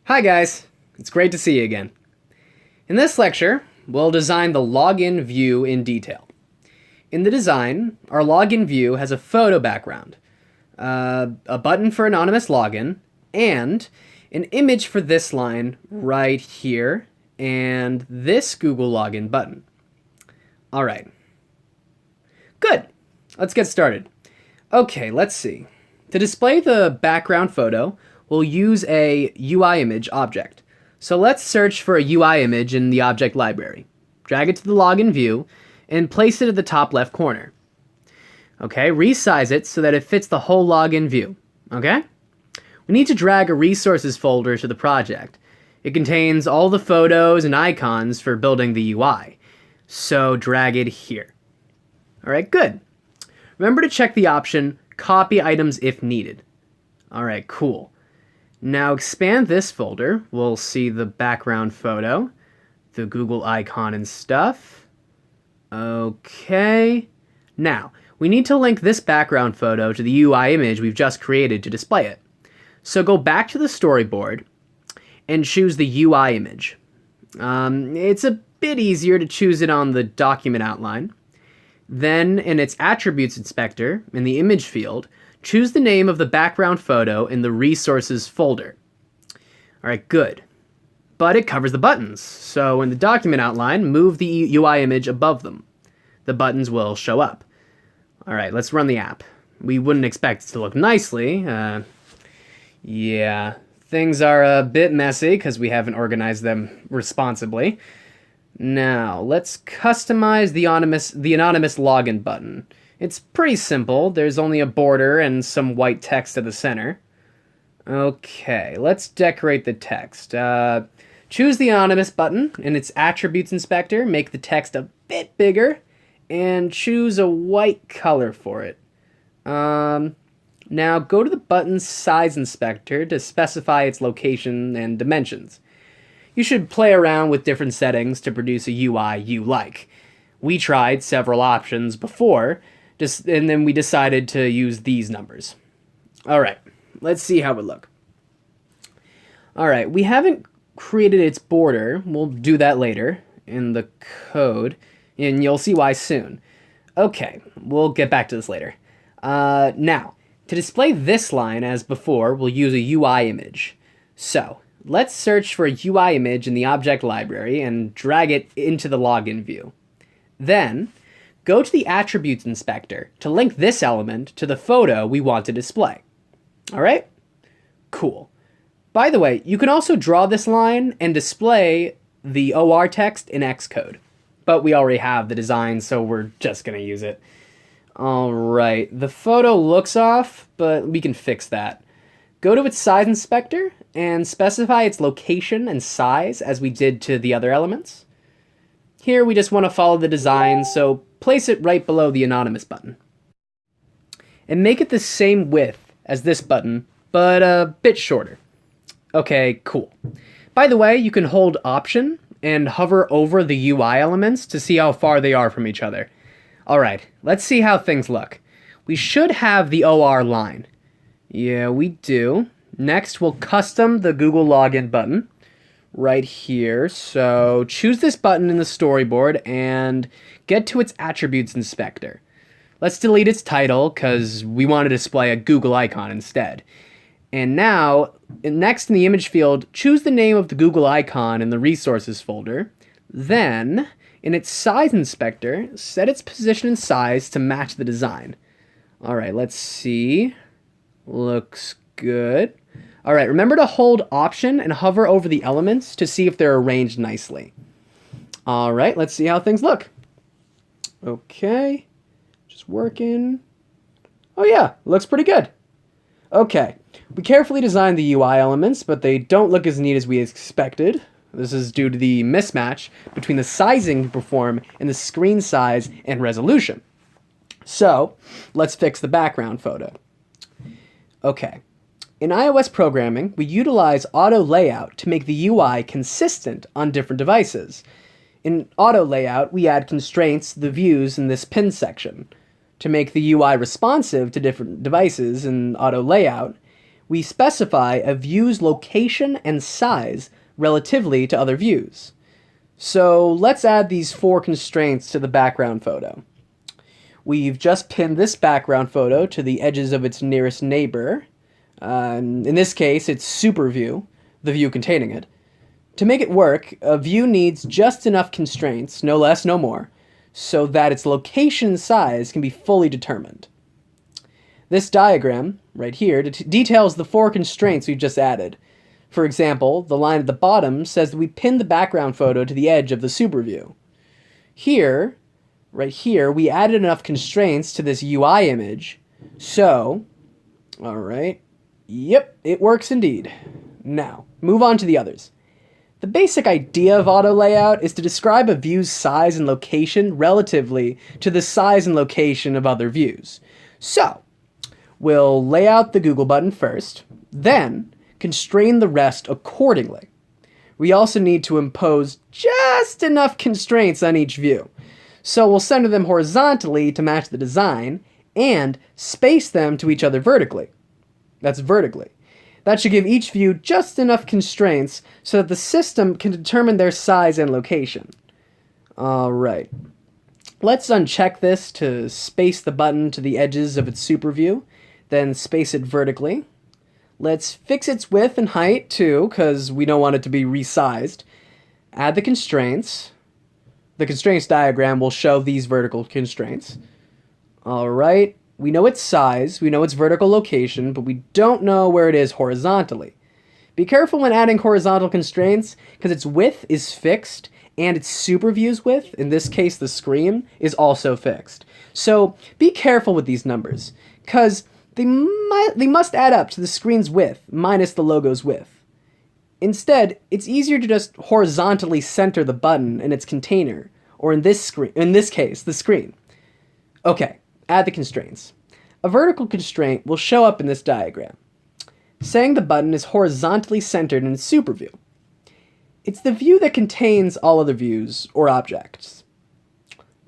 Hi guys, it's great to see you again. In this lecture, we'll design the login view in detail. In the design, our login view has a photo background, a button for anonymous login, and an image for this line right here, and this Google login button. Alright. Good. Let's get started. Okay, let's see. To display the background photo, we'll use a UI image object. So let's search for a UI image in the object library. Drag it to the login view and place it at the top left corner. Okay, resize it so that it fits the whole login view. Okay? We need to drag a resources folder to the project. It contains all the photos and icons for building the UI. So drag it here. Alright, good. Remember to check the option copy items if needed. Alright, cool. Now expand this folder. We'll see the background photo, the Google icon and stuff. Okay. Now, we need to link this background photo to the UI image we've just created to display it. So go back to the storyboard and choose the UI image. It's a bit easier to choose it on the document outline. Then, in its attributes inspector, in the image field, choose the name of the background photo in the resources folder. Alright, good. But it covers the buttons, so in the document outline, move the UI image above them. The buttons will show up. Alright, let's run the app. We wouldn't expect it to look nicely. Yeah, things are a bit messy because we haven't organized them responsibly. Now, let's customize the anonymous login button. It's pretty simple. There's only a border and some white text at the center. Okay, let's decorate the text. Choose the anonymous button in its attributes inspector, make the text a bit bigger, and choose a white color for it. Now go to the button's size inspector to specify its location and dimensions. You should play around with different settings to produce a UI you like. We tried several options before, and then we decided to use these numbers. Alright, let's see how it looks. Alright, we haven't created its border. We'll do that later in the code, and you'll see why soon. Okay, we'll get back to this later. Now, to display this line as before, we'll use a UI image. So, let's search for a UI image in the object library and drag it into the login view. Then, go to the attributes inspector to link this element to the photo we want to display. Alright? Cool. By the way, you can also draw this line and display the OR text in Xcode. But we already have the design, so we're just going to use it. Alright, the photo looks off, but we can fix that. Go to its size inspector and specify its location and size as we did to the other elements. Here we just want to follow the design, so place it right below the anonymous button. And make it the same width as this button, but a bit shorter. Okay, cool. By the way, you can hold Option and hover over the UI elements to see how far they are from each other. Alright, let's see how things look. We should have the OR line. Yeah, we do. Next, we'll custom the Google login button right here. So choose this button in the storyboard and get to its attributes inspector. Let's delete its title because we want to display a Google icon instead. And now, next in the image field, choose the name of the Google icon in the resources folder. Then, in its size inspector, set its position and size to match the design. Alright, let's see. Looks good. Alright, remember to hold Option and hover over the elements to see if they're arranged nicely. Alright, let's see how things look. Okay, just working. Oh yeah, looks pretty good. Okay, we carefully designed the UI elements, but they don't look as neat as we expected. This is due to the mismatch between the sizing to perform and the screen size and resolution. So, let's fix the background photo. Okay. In iOS programming, we utilize auto layout to make the UI consistent on different devices. In auto layout, we add constraints to the views in this pin section. To make the UI responsive to different devices in auto layout, we specify a view's location and size relatively to other views. So let's add these 4 constraints to the background photo. We've just pinned this background photo to the edges of its nearest neighbor. In this case, it's super view, the view containing it. To make it work, a view needs just enough constraints, no less, no more, so that its location size can be fully determined. This diagram, right here, details the 4 constraints we've just added. For example, the line at the bottom says that we pinned the background photo to the edge of the super view. Here, right here, we added enough constraints to this UI image, so, alright, yep, it works indeed. Now, move on to the others. The basic idea of auto layout is to describe a view's size and location relatively to the size and location of other views. So, we'll lay out the Google button first, then constrain the rest accordingly. We also need to impose just enough constraints on each view. So we'll center them horizontally to match the design, and space them to each other vertically. That's vertically. That should give each view just enough constraints so that the system can determine their size and location. Alright. Let's uncheck this to space the button to the edges of its super view, then space it vertically. Let's fix its width and height too, because we don't want it to be resized. Add the constraints. The constraints diagram will show these vertical constraints. Alright. We know its size, we know its vertical location, but we don't know where it is horizontally. Be careful when adding horizontal constraints, because its width is fixed, and its super view's width, in this case the screen, is also fixed. So be careful with these numbers, because they must add up to the screen's width minus the logo's width. Instead, it's easier to just horizontally center the button in its container, or in this case, the screen. Okay. Add the constraints. A vertical constraint will show up in this diagram, saying the button is horizontally centered in its super view. It's the view that contains all other views or objects.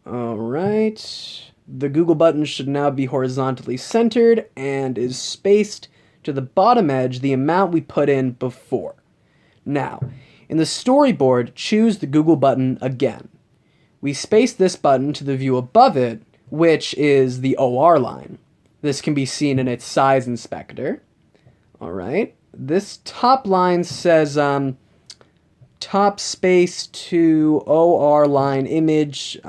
Alright, the Google button should now be horizontally centered and is spaced to the bottom edge the amount we put in before. Now, in the storyboard, choose the Google button again. We space this button to the view above it, which is the OR line. This can be seen in its size inspector. Alright, this top line says top space to OR line image.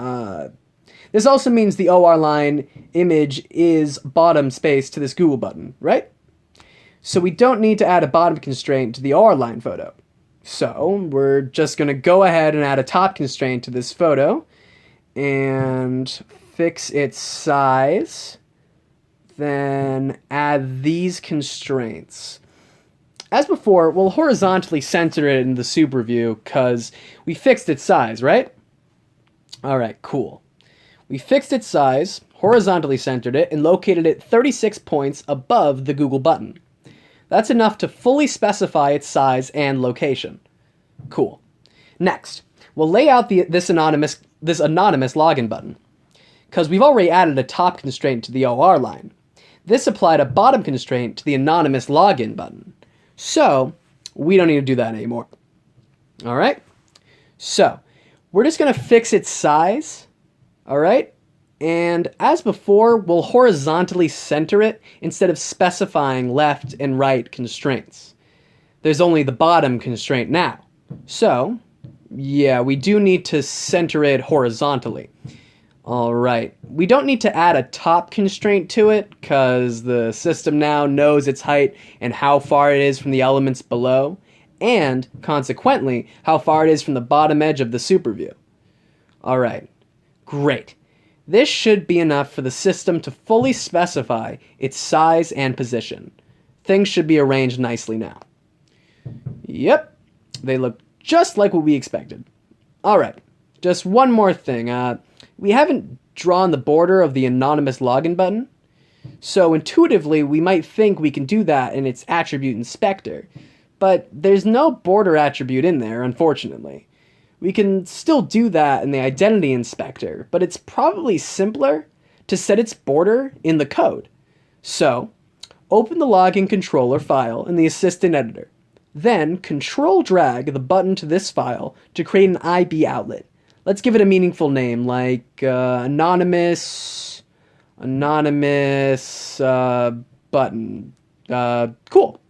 This also means the OR line image is bottom space to this Google button, right? So we don't need to add a bottom constraint to the OR line photo. So we're just going to go ahead and add a top constraint to this photo and fix its size, then add these constraints. As before, we'll horizontally center it in the super view because we fixed its size, right? Alright, cool. We fixed its size, horizontally centered it, and located it 36 points above the Google button. That's enough to fully specify its size and location. Cool. Next, we'll lay out this anonymous login button, because we've already added a top constraint to the OR line. This applied a bottom constraint to the anonymous login button. So, we don't need to do that anymore. Alright? So, we're just going to fix its size. Alright? And as before, we'll horizontally center it instead of specifying left and right constraints. There's only the bottom constraint now. So, yeah, we do need to center it horizontally. Alright, we don't need to add a top constraint to it because the system now knows its height and how far it is from the elements below, and, consequently, how far it is from the bottom edge of the super view. Alright, great. This should be enough for the system to fully specify its size and position. Things should be arranged nicely now. Yep, they look just like what we expected. Alright, just one more thing. We haven't drawn the border of the anonymous login button, so intuitively we might think we can do that in its attribute inspector, but there's no border attribute in there, unfortunately. We can still do that in the identity inspector, but it's probably simpler to set its border in the code. So, Open the login controller file in the assistant editor. Then Control-drag the button to this file to create an IB outlet. Let's give it a meaningful name like anonymous button. Cool.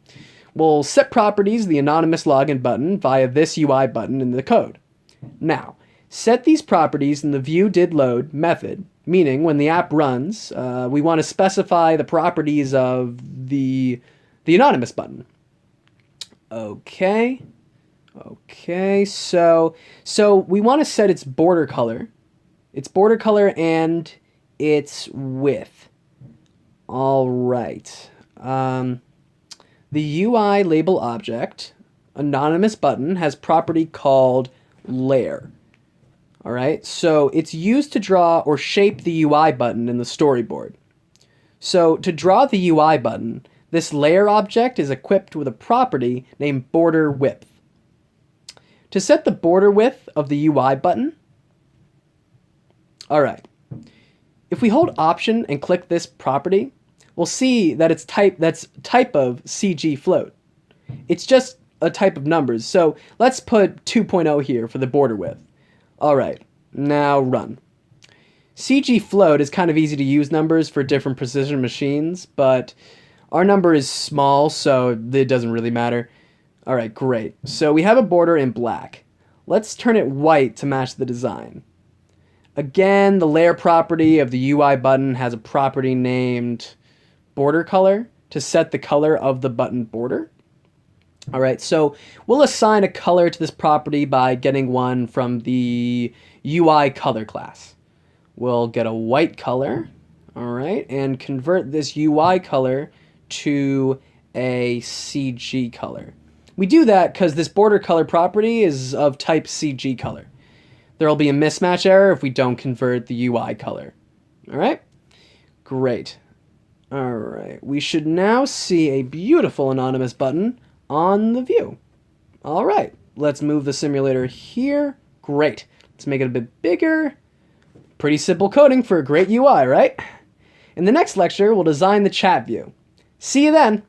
We'll set properties of the anonymous login button via this UI button in the code. Now, set these properties in the viewDidLoad method, meaning when the app runs, we want to specify the properties of the anonymous button. Okay, so we want to set its border color and its width. All right. The UI label object, anonymous button, has property called layer. All right, so it's used to draw or shape the UI button in the storyboard. So to draw the UI button, this layer object is equipped with a property named border width. To set the border width of the UI button, all right, if we hold Option and click this property, we'll see that it's type of CG float. It's just a type of numbers. So let's put 2.0 here for the border width. All right, now run. CG float is kind of easy to use numbers for different precision machines, but our number is small, so it doesn't really matter. All right, great. So we have a border in black. Let's turn it white to match the design. Again, the layer property of the UI button has a property named border color to set the color of the button border. All right, so we'll assign a color to this property by getting one from the UI color class. We'll get a white color, all right, and convert this UI color to a CG color. We do that because this border color property is of type CG color. There will be a mismatch error if we don't convert the UI color. All right, great. All right, we should now see a beautiful anonymous button on the view. All right, let's move the simulator here. Great. Let's make it a bit bigger. Pretty simple coding for a great UI, right? In the next lecture, we'll design the chat view. See you then.